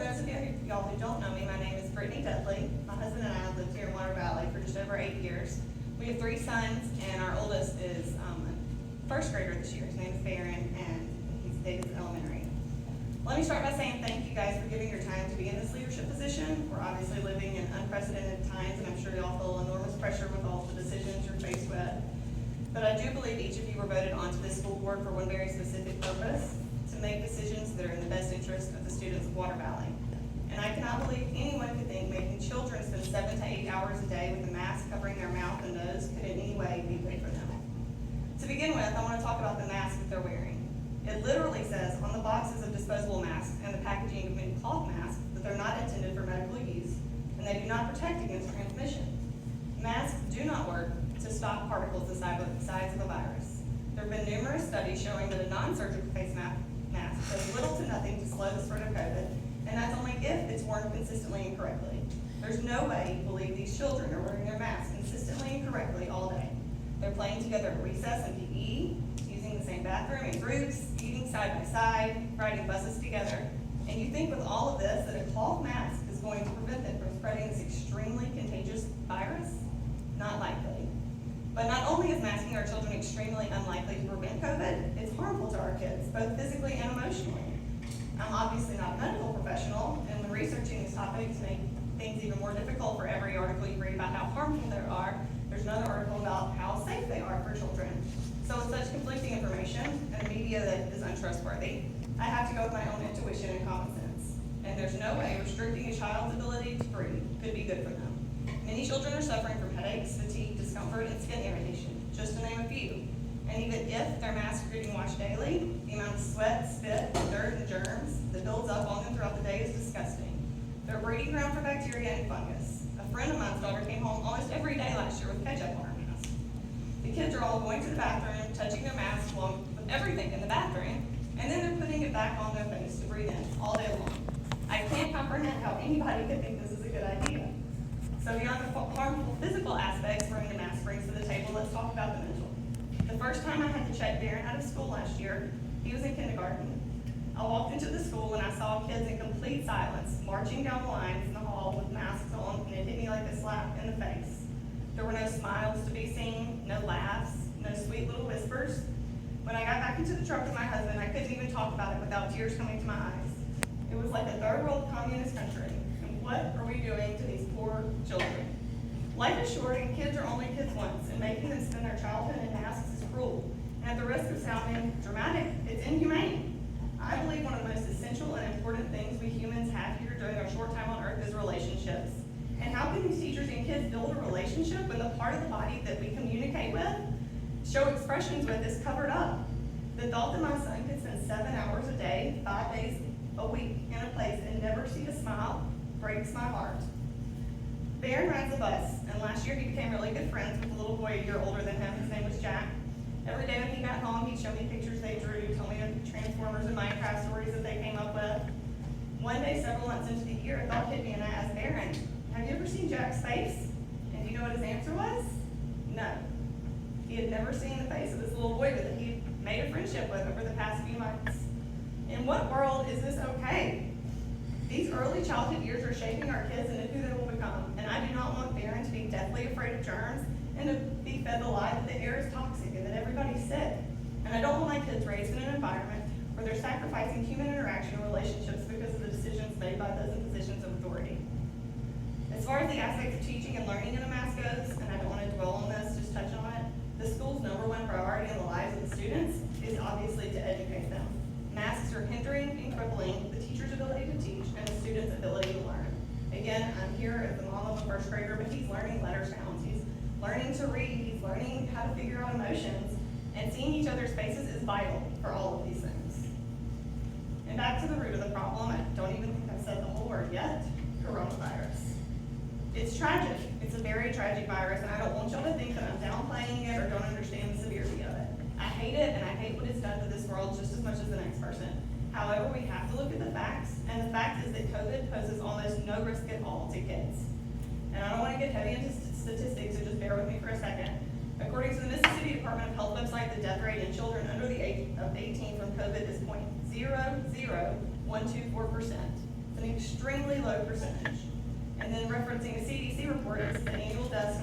those of y'all who don't know me, my name is Brittany Dudley. My husband and I have lived here in Water Valley for just over 8 years. We have 3 sons, and our oldest is a first grader this year. His name is Barron, and he's elementary. Let me start by saying thank you guys for giving your time to be in this leadership position. We're obviously living in unprecedented times, and I'm sure y'all feel enormous pressure with all the decisions you're faced with. But I do believe each of you were voted onto this school board for one very specific purpose: to make decisions that are in the best interest of the students of Water Valley. And I cannot believe anyone could think making children spend 7 to 8 hours a day with a mask covering their mouth and nose could in any way be good for them. To begin with, I want to talk about the mask that they're wearing. It literally says on the boxes of disposable masks and the packaging of many cloth masks that they're not intended for medical use, and they do not protect against transmission. Masks do not work to stop particles the size of a virus. There have been numerous studies showing that a non-surgical face mask does little to nothing to slow the spread of COVID, and that's only if it's worn consistently and correctly. There's no way you believe these children are wearing their masks consistently and correctly all day. They're playing together at recess and PE, using the same bathroom in groups, eating side by side, riding buses together. And you think with all of this that a cloth mask is going to prevent them from spreading this extremely contagious virus? Not likely. But not only is masking our children extremely unlikely to prevent COVID, it's harmful to our kids, both physically and emotionally. I'm obviously not a medical professional, and when researching these topics make things even more difficult for every article you read about how harmful they are, there's another article about how safe they are for children. So with such conflicting information and a media that is untrustworthy, I have to go with my own intuition and common sense. And there's no way restricting a child's ability to breathe could be good for them. Many children are suffering from headaches, fatigue, discomfort, and skin irritation, just to name a few. And even if their masks are getting washed daily, the amount of sweat, spit, dirt, and germs that builds up on them throughout the day is disgusting. They're a breeding ground for bacteria and fungus. A friend of mine's daughter came home almost every day last year with ketchup on her mask. The kids are all going to the bathroom, touching their masks along with everything in the bathroom, and then they're putting it back on their face to breathe in all day long. I can't comprehend how anybody could think this is a good idea. So beyond the harmful physical aspects wearing the mask brings to the table, let's talk about the mental. The first time I had to check Darren out of school last year, he was in kindergarten. I walked into the school and I saw kids in complete silence, marching down the lines in the hall with masks on, and it hit me like a slap in the face. There were no smiles to be seen, no laughs, no sweet little whispers. When I got back into the truck with my husband, I couldn't even talk about it without tears coming to my eyes. It was like a third world communist country. What are we doing to these poor children? Life is short and kids are only kids once, and making them spend their childhood in masks is cruel. And at the risk of sounding dramatic, it's inhumane. I believe one of the most essential and important things we humans have here during our short time on earth is relationships. And how can these teachers and kids build a relationship when the part of the body that we communicate with, show expressions with, is covered up? The thought that my son could spend 7 hours a day, 5 days a week in a place and never see a smile breaks my heart. Barron rides a bus, and last year he became really good friends with a little boy a year older than him. His name was Jack. Every day when he got home, he'd show me pictures they drew, tell me of Transformers and Minecraft stories that they came up with. One day, several months into the year, a thought hit me and I asked Barron, "Have you ever seen Jack's face?" And do you know what his answer was? No. He had never seen the face of this little boy that he had made a friendship with over the past few months. In what world is this okay? These early childhood years are shaping our kids into who they will become, and I do not want Barron to be deathly afraid of germs and to be fed the lie that the air is toxic and that everybody's sick. And I don't want my kids raised in an environment where they're sacrificing human interaction and relationships because of the decisions made by those in positions of authority. As far as the aspects of teaching and learning in a mask goes, and I don't want to dwell on this, just touch on it, the school's #1 priority in the lives of the students is obviously to educate them. Masks are hindering and crippling the teacher's ability to teach and the student's ability to learn. Again, I'm here as the mom of a first grader, but he's learning letter sounds. He's learning to read. He's learning how to figure out emotions. And seeing each other's faces is vital for all of these things. And back to the root of the problem, I don't even think I've said the whole word yet, coronavirus. It's tragic. It's a very tragic virus, and I don't want y'all to think that I'm downplaying it or don't understand the severity of it. I hate it, and I hate what it's done to this world just as much as the next person. However, we have to look at the facts, and the fact is that COVID poses almost no risk at all to kids. And I don't want to get heavy into statistics, so just bear with me for a second. According to the Mississippi Department of Health website, the death rate in children under the age of 18 from COVID is 0.00124%. It's an extremely low percentage. And then referencing a CDC report, it's the annual deaths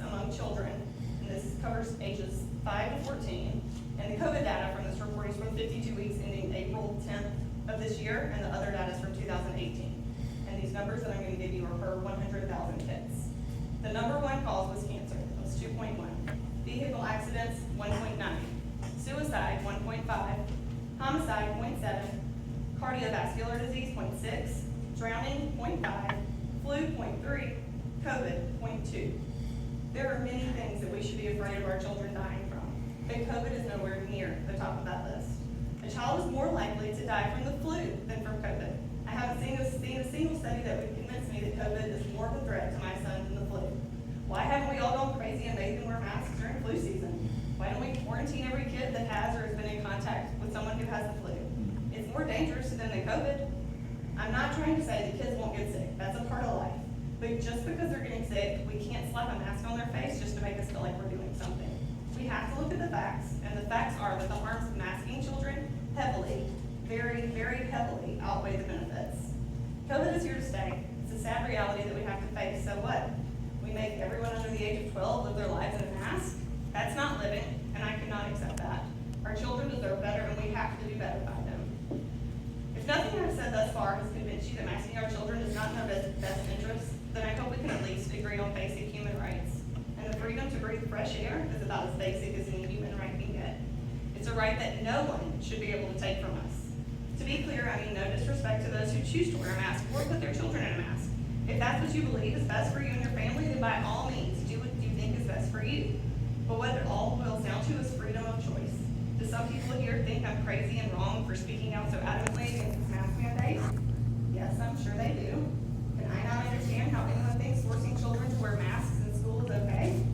among children, and this covers ages 5 to 14. And the COVID data from this report is from 52 weeks ending April 10th of this year, and the other data is from 2018. And these numbers that I'm going to give you are per 100,000 kids. The number one cause was cancer. It was 2.1. Vehicle accidents, 1.9. Suicide, 1.5. Homicide, 0.7. Cardiovascular disease, 0.6. Drowning, 0.5. Flu, 0.3. COVID, 0.2. There are many things that we should be afraid of our children dying from, but COVID is nowhere near the top of that list. A child is more likely to die from the flu than from COVID. I haven't seen a single study that would convince me that COVID is more of a threat to my son than the flu. Why haven't we all gone crazy and made them wear masks during flu season? Why don't we quarantine every kid that has or has been in contact with someone who has the flu? It's more dangerous to them than COVID. I'm not trying to say that kids won't get sick. That's a part of life. But just because they're getting sick, we can't slap a mask on their face just to make us feel like we're doing something. We have to look at the facts, and the facts are that the harms of masking children heavily, very, very heavily outweigh the benefits. COVID is here to stay. It's a sad reality that we have to face. So what? We make everyone under the age of 12 live their lives in a mask? That's not living, and I cannot accept that. Our children deserve better, and we have to do better by them. If nothing I've said thus far has convinced you that masking our children is not in our best interest, then I hope we can at least agree on basic human rights. And the freedom to breathe fresh air is about as basic as any human right can get. It's a right that no one should be able to take from us. To be clear, I mean no disrespect to those who choose to wear a mask or put their children in a mask. If that's what you believe is best for you and your family, then by all means, do what you think is best for you. But what it all boils down to is freedom of choice. Do some people here think I'm crazy and wrong for speaking out so adamantly against this mask mandate? Yes, I'm sure they do. Can I not understand how anyone thinks forcing children to wear masks in school is okay?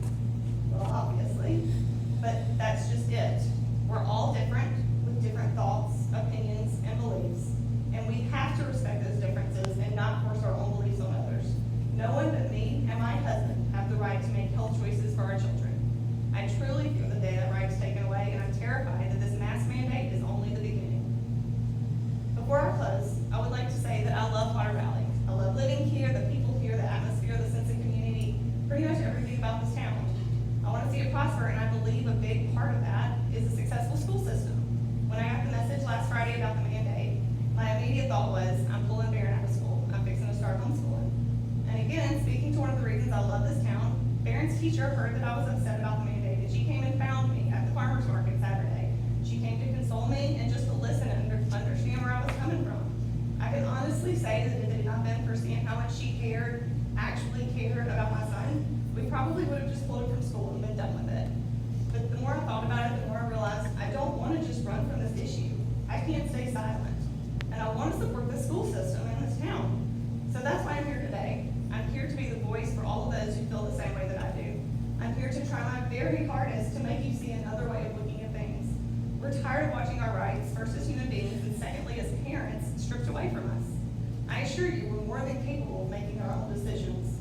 Well, obviously. But that's just it. We're all different with different thoughts, opinions, and beliefs. And we have to respect those differences and not force our own beliefs on others. No one but me and my husband have the right to make health choices for our children. I truly feel the day that right is taken away, and I'm terrified that this mask mandate is only the beginning. Before I close, I would like to say that I love Water Valley. I love living here, the people here, the atmosphere, the sense of community, pretty much everything about this town. I want to see it prosper, and I believe a big part of that is a successful school system. When I got the message last Friday about the mandate, my immediate thought was, I'm pulling Barron out of school. I'm fixing to start homeschooling. And again, speaking to one of the reasons I love this town, Barron's teacher heard that I was upset about the mandate, and she came and found me at the farmer's market Saturday. She came to console me and just to listen and understand where I was coming from. I can honestly say that if it had not been for seeing how much she actually cared about my son, we probably would have just pulled him from school and been done with it. But the more I thought about it, the more I realized I don't want to just run from this issue. I can't stay silent. And I want to support the school system in this town. So that's why I'm here today. I'm here to be the voice for all of those who feel the same way that I do. I'm here to try my very hardest to make you see another way of looking at things. We're tired of watching our rights, first as human beings, and secondly as parents, stripped away from us. I assure you, we're more than capable of making our own decisions.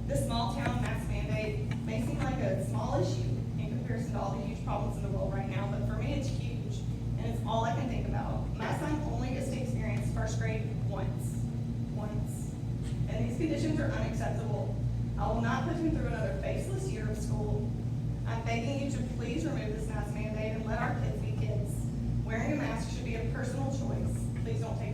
This small town mask mandate may seem like a small issue in comparison to all the huge problems in the world right now, but for me it's huge, and it's all I can think about. My son only gets to experience first grade once. And these conditions are unacceptable. I will not put him through another faceless year of school. I'm begging you to please remove this mask mandate and let our kids be kids. Wearing a mask should be a personal choice. Please don't take